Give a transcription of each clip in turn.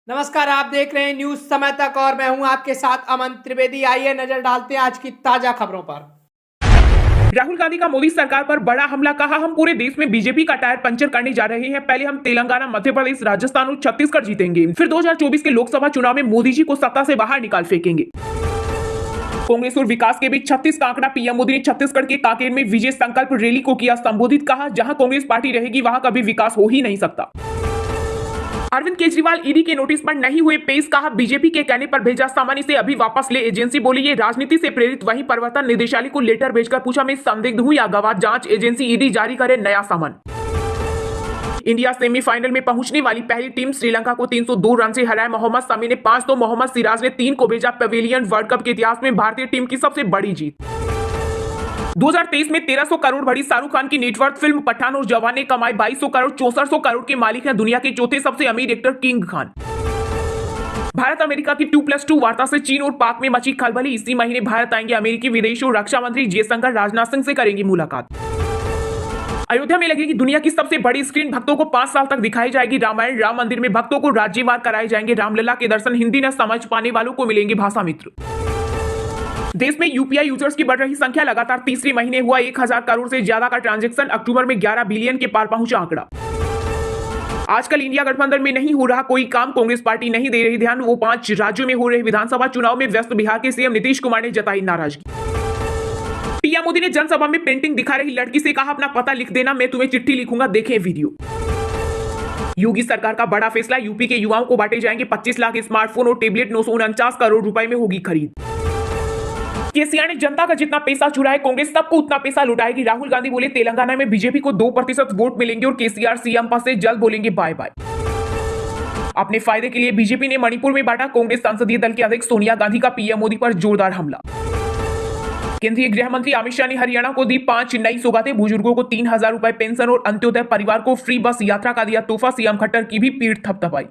नमस्कार, आप देख रहे हैं न्यूज समय तक और मैं हूं आपके साथ अमन त्रिवेदी। आइए नजर डालते हैं आज की ताजा खबरों पर। राहुल गांधी का मोदी सरकार पर बड़ा हमला, कहा हम पूरे देश में बीजेपी का टायर पंचर करने जा रहे हैं। पहले हम तेलंगाना, मध्य प्रदेश, राजस्थान और छत्तीसगढ़ जीतेंगे, फिर 2024 के लोकसभा चुनाव में मोदी जी को सत्ता से बाहर निकाल फेंकेंगे। कांग्रेस और विकास के बीच 36 का आंकड़ा। पीएम मोदी ने छत्तीसगढ़ के कांकेर में विजय संकल्प रैली को किया संबोधित, कहा जहां कांग्रेस पार्टी रहेगी वहां कभी विकास हो ही नहीं सकता। अरविंद केजरीवाल ईडी के नोटिस पर नहीं हुए पेश, कहा बीजेपी के कहने पर भेजा सामान, इसे अभी वापस ले। एजेंसी बोली ये राजनीति से प्रेरित। वहीं प्रवर्तन निदेशालय को लेटर भेजकर पूछा मैं संदिग्ध हूं या गवाह। जांच एजेंसी ईडी जारी करे नया सामान। इंडिया सेमीफाइनल में पहुंचने वाली पहली टीम श्रीलंका को 302 रन से हराया। मोहम्मद शमी ने 5 तो मोहम्मद सिराज ने 3 को भेजा। पवेलियन वर्ल्ड कप के इतिहास में भारतीय टीम की सबसे बड़ी जीत। 2023 में 1300 करोड़ भरी शाहरुख खान की नेटवर्थ। फिल्म पठान और जवान ने कमाई 2200 करोड़। 6400 करोड़ के मालिक हैं दुनिया के चौथे सबसे अमीर actor king Khan. Bharat America की 2+2 वार्ता से चीन और पाक में मची खलबली। इसी महीने भारत आएंगे अमेरिकी विदेश और रक्षा मंत्री जयशंकर, राजनाथ सिंह से करेंगी मुलाकात। अयोध्या में लगेगी दुनिया की सबसे बड़ी स्क्रीन। भक्तों को 5 साल तक दिखाई जाएगी रामायण। राम मंदिर में भक्तों को राज्यवार कराए जाएंगे रामलला के दर्शन। हिंदी न समझ पाने वालों को मिलेंगे भाषा मित्र। देश में यूपीआई यूजर्स की बढ़ रही संख्या, लगातार तीसरे महीने हुआ 1000 करोड़ से ज्यादा का ट्रांजैक्शन। अक्टूबर में 11 बिलियन के पार पहुंचा आंकड़ा। आजकल इंडिया गठबंधन में नहीं हो रहा कोई काम, कांग्रेस पार्टी नहीं दे रही ध्यान। वो 5 राज्यों में हो रहे विधानसभा चुनाव में व्यस्त बिहार के सीएम नीतीश कुमार ने जताई नाराजगी। पीएम मोदी ने जनसभा में पेंटिंग दिखा रही लड़की से कहा अपना पता लिख देना, मैं तुम्हें चिट्ठी लिखूंगा, देखें वीडियो। योगी सरकार का बड़ा फैसला, यूपी के युवाओं को बांटे जाएंगे 25 लाख स्मार्टफोन और टेबलेट। 949 करोड़ रुपए में होगी खरीद। केसीआर ने जनता का जितना पैसा चुराए कांग्रेस सबको उतना पैसा लुटाएगी। राहुल गांधी बोले तेलंगाना में बीजेपी को 2% वोट मिलेंगे और केसीआर सीएम पद से जल्द बोलेंगे बाय बाय। अपने फायदे के लिए बीजेपी ने मणिपुर में बांटा कांग्रेस संसदीय दल के अध्यक्ष सोनिया गांधी का पीएम मोदी पर जोरदार हमला। केंद्रीय गृह मंत्री अमित शाह ने हरियाणा को दी 5 नई सौगातें। बुजुर्गों को 3000 रुपए पेंशन और अंत्योदय परिवार को फ्री बस यात्रा का दिया तोहफा। सीएम खट्टर की भी पीठ थपथपाई।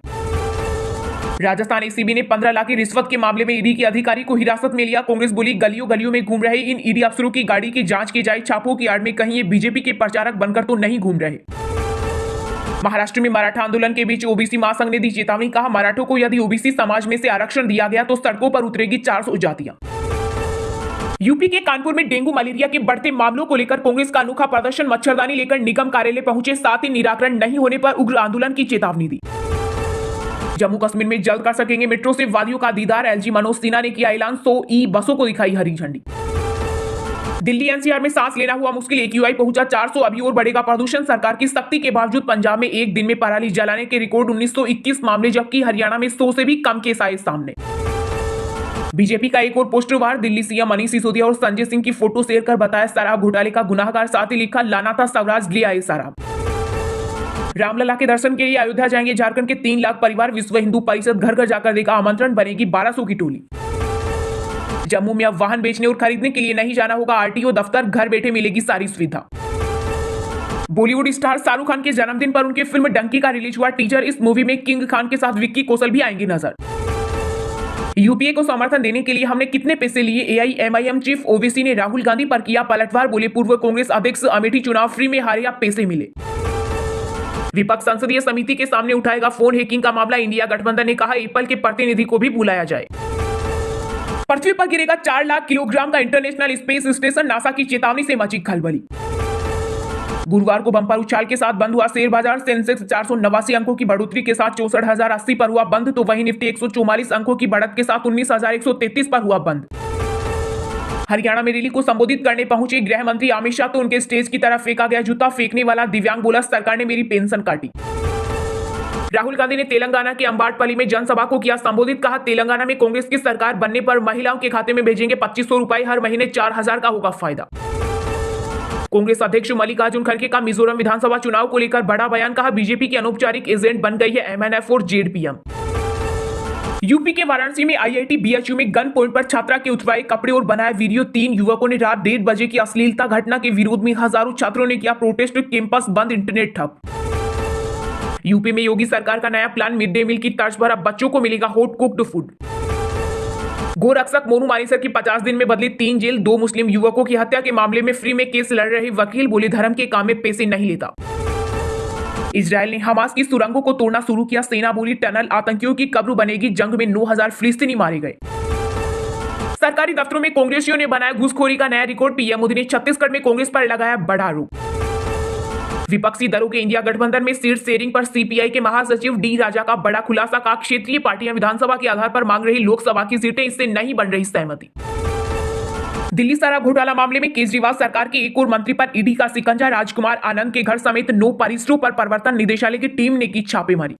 राजस्थान एसीबी ने 15 लाख की रिश्वत के मामले में ईडी के अधिकारी को हिरासत में लिया। कांग्रेस बोली गलियों गलियों में घूम रहे इन ईडी अफसरों की गाड़ी की जांच की जाए। छापों की आड़ में कहीं ये बीजेपी के प्रचारक बनकर तो नहीं घूम रहे। महाराष्ट्र में मराठा आंदोलन के बीच ओबीसी महासंघ ने दी चेतावनी, कहा मराठों को यदि ओबीसी समाज में से आरक्षण दिया गया तो सड़कों पर उतरेगी 400 जातियां। यूपी के कानपुर में डेंगू मलेरिया के बढ़ते मामलों को लेकर कांग्रेस का अनोखा प्रदर्शन। मच्छरदानी लेकर निगम कार्यालय पहुंचे, साथ ही निराकरण नहीं होने पर उग्र आंदोलन की चेतावनी दी। जम्मू कश्मीर में जल्द कर सकेंगे मेट्रो से वादियों का दीदार। एलजी मनोज सिन्हा ने किया ऐलान, 100 ई बसों को दिखाई हरी झंडी। दिल्ली एनसीआर में सांस लेना हुआ मुश्किल, एक्यूआई पहुंचा 400। अभी और बढ़ेगा प्रदूषण। सरकार की सख्ती के बावजूद पंजाब में एक दिन में पराली जलाने के रिकॉर्ड 1921 मामले, जबकि हरियाणा में 100 से भी कम केस आए सामने। बीजेपी का एक और पोस्टर वार, दिल्ली सीएम मनीष सिसोदिया और संजय सिंह की फोटो शेयर कर बताया शराब घोटाले का गुनाहगार। साथ ही लिखा लाना था स्वराज ले आए शराब। रामलला के दर्शन के लिए अयोध्या जाएंगे झारखंड के 3 लाख परिवार। विश्व हिंदू परिषद घर घर जाकर देगा आमंत्रण, बनेगी 1200 की टोली। जम्मू में अब वाहन बेचने और खरीदने के लिए नहीं जाना होगा आरटीओ दफ्तर, घर बैठे मिलेगी सारी सुविधा। बॉलीवुड स्टार शाहरुख खान के जन्मदिन पर उनकी फिल्म डंकी का रिलीज हुआ टीजर। इस मूवी में किंग खान के साथ विक्की कौशल भी आएंगे नजर। यूपीए को समर्थन देने के लिए हमने कितने पैसे लिए, एआईएमआईएम चीफ ओवैसी ने राहुल गांधी पर किया पलटवार। बोले पूर्व कांग्रेस अध्यक्ष अमेठी चुनाव फ्री में हारे, अब पैसे मिले। विपक्ष संसदीय समिति के सामने उठाएगा फोन हैकिंग का मामला। इंडिया गठबंधन ने कहा एप्पल के प्रतिनिधि को भी बुलाया जाए। पृथ्वी पर गिरेगा 4 लाख किलोग्राम का इंटरनेशनल स्पेस स्टेशन, नासा की चेतावनी से मची खलबली। गुरुवार को बंपर उछाल के साथ बंद हुआ शेयर बाजार। सेंसेक्स 489 अंकों की बढ़ोतरी के साथ 64,080 पर हुआ बंद, तो वहीं निफ्टी 144 अंकों की बढ़त के साथ 19,133 पर हुआ बंद। हरियाणा में रैली को संबोधित करने पहुंचे गृह मंत्री अमित शाह, तो उनके स्टेज की तरफ फेंका गया जूता। फेंकने वाला दिव्यांग बोला सरकार ने मेरी पेंशन काटी। राहुल गांधी ने तेलंगाना के अंबाटपल्ली में जनसभा को किया संबोधित, कहा तेलंगाना में कांग्रेस की सरकार बनने पर महिलाओं के खाते में भेजेंगे 2500 रुपए, हर महीने 4000 का होगा फायदा। कांग्रेस अध्यक्ष मल्लिकार्जुन खड़गे का मिजोरम विधानसभा चुनाव को लेकर बड़ा बयान, कहा बीजेपी की अनौपचारिक एजेंट बन गई है एमएनएफ और जेडपीएम। यूपी के वाराणसी में आईआईटी बीएचयू में गन पॉइंट पर छात्रा के उतरवाए कपड़े और बनाया वीडियो। 3 युवकों ने रात 1:30 बजे की अश्लीलता घटना के विरोध में हजारों छात्रों ने किया प्रोटेस्ट, कैंपस बंद, इंटरनेट ठप। यूपी में योगी सरकार का नया प्लान, मिड डे मील की तर्ज पर अब बच्चों को मिलेगा हॉट कुक्ड फूड। गोरक्षक मोनू मानेसर की 50 दिन में बदली 3 जेल। 2 मुस्लिम युवकों की हत्या के मामले में फ्री में केस लड़ रहे वकील बोले धर्म के काम में पैसे नहीं लेता। इजराइल ने हमास की सुरंगों को तोड़ना शुरू किया, सेना बोली टनल आतंकियों की कब्र बनेगी, जंग में 9,000 फिलिस्तीनी मारे गए। सरकारी दफ्तरों में कांग्रेसियों ने बनाया घूसखोरी का नया रिकॉर्ड, पीएम मोदी ने छत्तीसगढ़ में कांग्रेस पर लगाया बड़ा आरोप। विपक्षी दलों के इंडिया गठबंधन में सीट शेयरिंग पर सीपीआई के महासचिव डी राजा का बड़ा खुलासा, का क्षेत्रीय पार्टियां विधानसभा के आधार पर मांग रही लोकसभा की सीटें, इससे नहीं बन रही सहमति। दिल्ली शराब घोटाला मामले में केजरीवाल सरकार के एक और मंत्री पर ईडी का शिकंजा, राजकुमार आनंद के घर समेत 9 परिसरों पर प्रवर्तन निदेशालय की टीम ने की छापेमारी।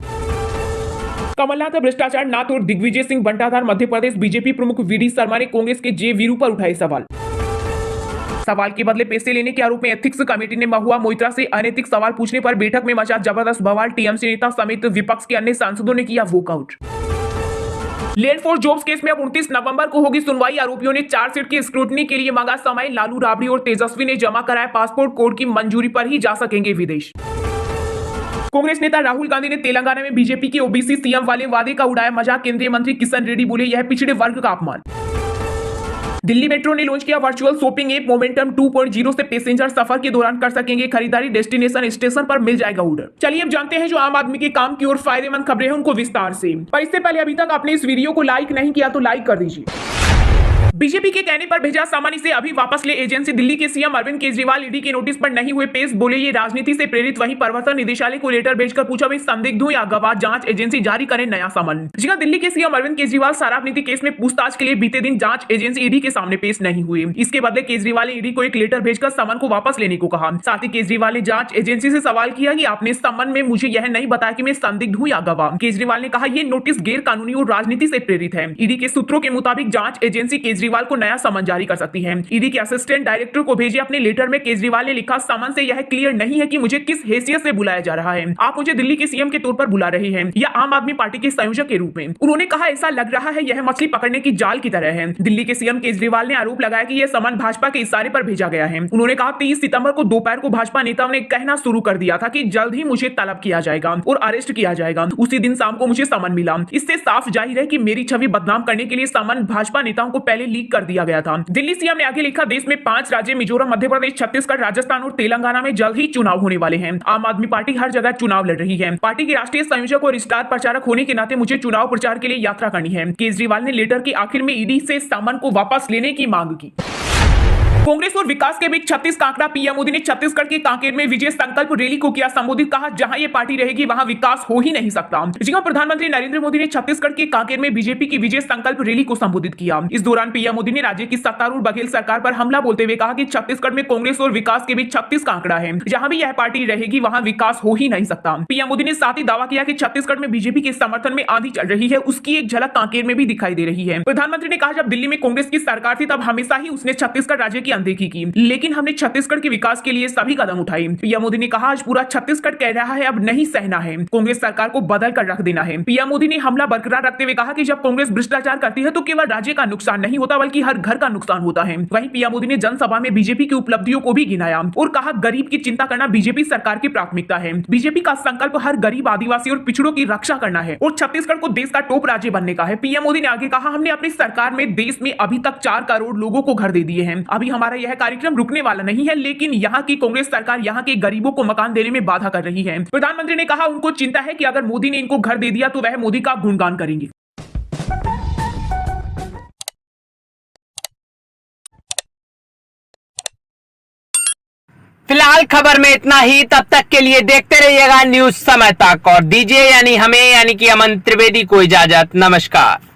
कमलनाथ भ्रष्टाचार नाथ और दिग्विजय सिंह बंटाधार मध्य प्रदेश बीजेपी प्रमुख वीडी शर्मा ने कांग्रेस के जे वीरू पर उठाए सवाल के बदले पैसे लेने के आरोप में एथिक्स कमेटी ने महुआ मोइत्रा से अनैतिक सवाल पूछने पर बैठक में मचा जबरदस्त बवाल, टीएमसी नेता समेत विपक्ष के अन्य सांसदों ने किया walkout. Land for jobs case में अब 29 नवंबर को होगी सुनवाई, आरोपियों ने चार्जशीट की स्क्रूटनी के लिए मांगा समय, लालू राबड़ी और तेजस्वी ने जमा कराया पासपोर्ट, कोर्ट की मंजूरी पर ही जा सकेंगे विदेश। कांग्रेस नेता राहुल गांधी ने तेलंगाना में बीजेपी के ओबीसी सीएम वाले वादे का उड़ाया मजाक, केंद्रीय मंत्री किशन रेड्डी बोले यह पिछड़े वर्ग का अपमान। दिल्ली मेट्रो ने लॉन्च किया वर्चुअल शॉपिंग ऐप मोमेंटम 2.0 से पैसेंजर सफर के दौरान कर सकेंगे खरीदारी, डेस्टिनेशन स्टेशन पर मिल जाएगा ऑर्डर। चलिए अब जानते हैं जो आम आदमी के काम की और फायदेमंद खबरें हैं उनको विस्तार से। पर इससे पहले अभी तक आपने इस वीडियो को लाइक नहीं किया तो लाइक कर दीजिए। बीजेपी के कहने पर भेजा सामान, इसे अभी वापस ले एजेंसी। दिल्ली के सीएम अरविंद केजरीवाल ईडी के नोटिस पर नहीं हुए पेश, बोले ये राजनीति से प्रेरित। वहीं प्रवर्तन निदेशालय को लेटर भेजकर पूछा मैं संदिग्ध हूं या गवाह, जांच एजेंसी जारी करे नया सामान। जी हां, दिल्ली के सीएम अरविंद केजरीवाल शराब नीति केस में पूछताछ के लिए बीते दिन जांच एजेंसी ईडी के सामने पेश नहीं हुए। इसके बदले केजरीवाल ने ईडी को एक लेटर भेजकर सामान को वापस लेने को कहा। साथ ही केजरीवाल ने जांच एजेंसी से सवाल किया कि आपने सामान में मुझे यह नहीं बताया कि मैं संदिग्ध हूं या गवाह। केजरीवाल ने कहा यह नोटिस गैर कानूनी और राजनीति से प्रेरित है। ईडी के सूत्रों के मुताबिक जांच एजेंसी केजरीवाल को नया सामान जारी कर सकती है। ईडी के असिस्टेंट डायरेक्टर को भेजे अपने लेटर में केजरीवाल ने लिखा सामान से यह क्लियर नहीं है कि मुझे किस हैसियत से बुलाया जा रहा है। आप मुझे दिल्ली के सीएम के तौर पर बुला रहे हैं या आम आदमी पार्टी के संयोजक के रूप में। उन्होंने कहा ऐसा लग रहा है यह मछली पकड़ने की जाल की तरह है। दिल्ली के सीएम केजरीवाल ने आरोप लगाया कि यह सामान भाजपा के इशारे पर भेजा गया है। उन्होंने कहा 30 सितंबर को दोपहर को भाजपा नेताओं ने कहना शुरू कर दिया था कि जल्द ही मुझे तलब किया जाएगा और अरेस्ट किया जाएगा। उसी दिन शाम को मुझे सामान मिला। इससे साफ जाहिर है कि मेरी छवि बदनाम करने के लिए सामान भाजपा नेताओं को पहले लीक कर दिया गया था। दिल्ली सीएम ने आगे लिखा देश में 5 राज्य मिजोरम, मध्य प्रदेश, छत्तीसगढ़, राजस्थान और तेलंगाना में जल्द ही चुनाव होने वाले हैं। आम आदमी पार्टी हर जगह चुनाव लड़ रही है। पार्टी के राष्ट्रीय संयोजक और स्टार प्रचारक होने के नाते मुझे चुनाव प्रचार के लिए यात्रा करनी है। केजरीवाल ने लेटर के आखिर में ईडी से सामान को वापस लेने की मांग की। कांग्रेस और विकास के बीच 36 का आंकड़ा, पीएम मोदी ने छत्तीसगढ़ के कांकेर में विजय संकल्प रैली को किया संबोधित, कहा जहां ये पार्टी रहेगी वहां विकास हो ही नहीं सकता। जी हां, प्रधानमंत्री नरेंद्र मोदी ने छत्तीसगढ़ के कांकेर में बीजेपी की विजय संकल्प रैली को संबोधित किया। इस दौरान पीएम मोदी ने राज्य की सत्तारूढ़ बघेल सरकार पर हमला बोलते हुए कहा कि छत्तीसगढ़ में कांग्रेस और विकास के बीच 36 का आंकड़ा है, जहां भी यह पार्टी रहेगी वहां विकास हो ही नहीं सकता। पीएम मोदी ने साथ ही दावा किया कि छत्तीसगढ़ में बीजेपी के समर्थन में आंधी चल रही है, उसकी एक झलक कांकेर में भी दिखाई दे रही है। प्रधानमंत्री ने कहा जब दिल्ली में कांग्रेस की सरकार थी तब हमेशा ही उसने छत्तीसगढ़ राज्य की अनदेखी की, लेकिन हमने छत्तीसगढ़ के विकास के लिए सभी कदम उठाए। पीएम मोदी ने कहा आज पूरा छत्तीसगढ़ कह रहा है अब नहीं सहना है, कांग्रेस सरकार को बदल कर रख देना है। पीएम मोदी ने हमला बरकरार रखते हुए कहा कि जब कांग्रेस भ्रष्टाचार करती है तो केवल राज्य का नुकसान नहीं होता बल्कि हर घर का नुकसान होता है। वहीं पीएम मोदी ने जनसभा में बीजेपी की उपलब्धियों को भी गिनाया और कहा गरीब की चिंता करना बीजेपी सरकार की प्राथमिकता है। बीजेपी का संकल्प हर गरीब, आदिवासी और पिछड़ों की रक्षा करना है और छत्तीसगढ़ को देश का टॉप राज्य बनने का है। पीएम मोदी ने आगे कहा हमने अपनी सरकार में देश में अभी तक 4 करोड़ लोगों को घर दे दिए हैं। अभी हमारा यह कार्यक्रम रुकने वाला नहीं है, लेकिन यहाँ की कांग्रेस सरकार यहाँ के गरीबों को मकान देने में बाधा कर रही है। प्रधानमंत्री ने कहा उनको चिंता है कि अगर मोदी ने इनको घर दे दिया तो वह मोदी का गुणगान करेंगे। फिलहाल खबर में इतना ही। तब तक के लिए देखते रहिएगा न्यूज समय तक और दीजिए यानी हमें यानी कि अमन त्रिवेदी को इजाजत। नमस्कार।